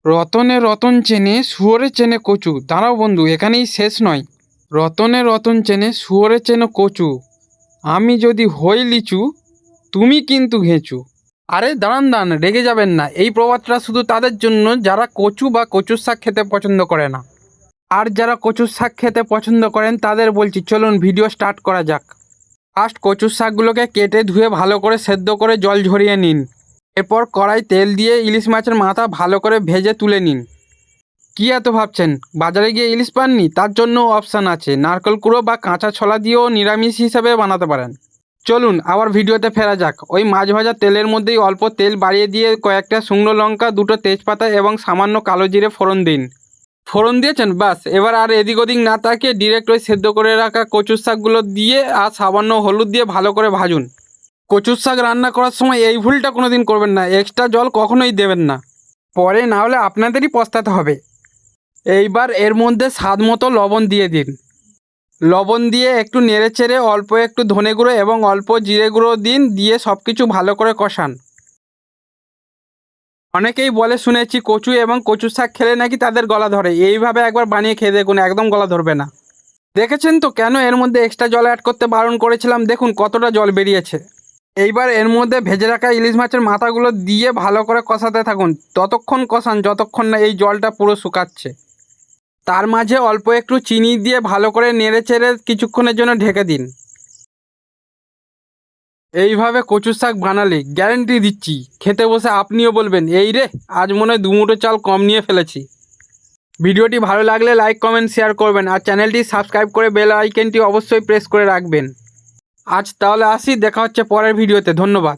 রতনে রতন চেনে শুয়োরে চেনে কচু। দাঁড়াও বন্ধু, এখানেই শেষ নয়। রতনে রতন চেনে শুয়োরে চেনে কচু, আমি যদি হই লিচু, তুমি কিন্তু ঘেঁচু। আরে দাঁড়ান দাঁড়ান, রেগে যাবেন না। এই প্রবাদটা শুধু তাদের জন্য যারা কচু বা কচুর শাক খেতে পছন্দ করে না। আর যারা কচুর শাক খেতে পছন্দ করেন তাদের বলছি, চলুন ভিডিও স্টার্ট করা যাক। ফার্স্ট কচুর শাকগুলোকে কেটে ধুয়ে ভালো করে সেদ্ধ করে জল ঝরিয়ে নিন। এরপর কড়াই তেল দিয়ে ইলিশ মাছের মাথা ভালো করে ভেজে তুলে নিন। কি এত ভাবছেন বাজারে গিয়ে ইলিশ পাননি? তার জন্য অপশান আছে, নারকেল কুড়ো বা কাঁচা ছোলা দিয়েও নিরামিষ হিসেবে বানাতে পারেন। চলুন আবার ভিডিওতে ফেরা যাক। ওই মাছ ভাজা তেলের মধ্যেই অল্প তেল বাড়িয়ে দিয়ে কয়েকটা শুকনো লঙ্কা, দুটো তেজপাতা এবং সামান্য কালো জিরে ফোড়ন দিন। ফোড়ন দিয়েছেন, বাস। এবার আর এদিক ওদিক না তাকিয়ে ডিরেক্ট ওই সেদ্ধ করে রাখা কচুর শাকগুলো দিয়ে আর সামান্য হলুদ দিয়ে ভালো করে ভাজুন। কচুর শাক রান্না করার সময় এই ভুলটা কোনোদিন করবেন না, এক্সট্রা জল কখনোই দেবেন না, পরে না হলে আপনাদেরই পস্তাতে হবে। এইবার এর মধ্যে স্বাদ মতো লবণ দিয়ে দিন। লবণ দিয়ে একটু নেড়ে চেড়ে অল্প একটু ধনে গুঁড়ো এবং অল্প জিরে গুঁড়ো দিন, দিয়ে সব কিছু ভালো করে কষান। অনেকেই বলে শুনেছি কচু এবং কচুর শাক খেলে নাকি তাদের গলা ধরে। এইভাবে একবার বানিয়ে খেয়ে দেখুন, একদম গলা ধরবে না। দেখেছেন তো কেন এর মধ্যে এক্সট্রা জল অ্যাড করতে বারণ করেছিলাম? দেখুন কতটা জল বেরিয়েছে। এইবার এর মধ্যে ভেজে রাখা ইলিশ মাছের মাথাগুলো দিয়ে ভালো করে কষাতে থাকুন। ততক্ষণ কষান যতক্ষণ না এই জলটা পুরো শুকাচ্ছে। তার মাঝে অল্প একটু চিনি দিয়ে ভালো করে নেড়ে চেড়ে কিছুক্ষণের জন্য ঢেকে দিন। এইভাবে কচুর শাক বানালে গ্যারেন্টি দিচ্ছি, খেতে বসে আপনিও বলবেন, এই রে আজ মনে হয় 2 মুঠো চাল কম নিয়ে ফেলেছি। ভিডিওটি ভালো লাগলে লাইক কমেন্ট শেয়ার করবেন, আর চ্যানেলটি সাবস্ক্রাইব করে বেল আইকনটি অবশ্যই প্রেস করে রাখবেন। আজ তাহলে আসি, দেখা হচ্ছে পরের ভিডিওতে। ধন্যবাদ।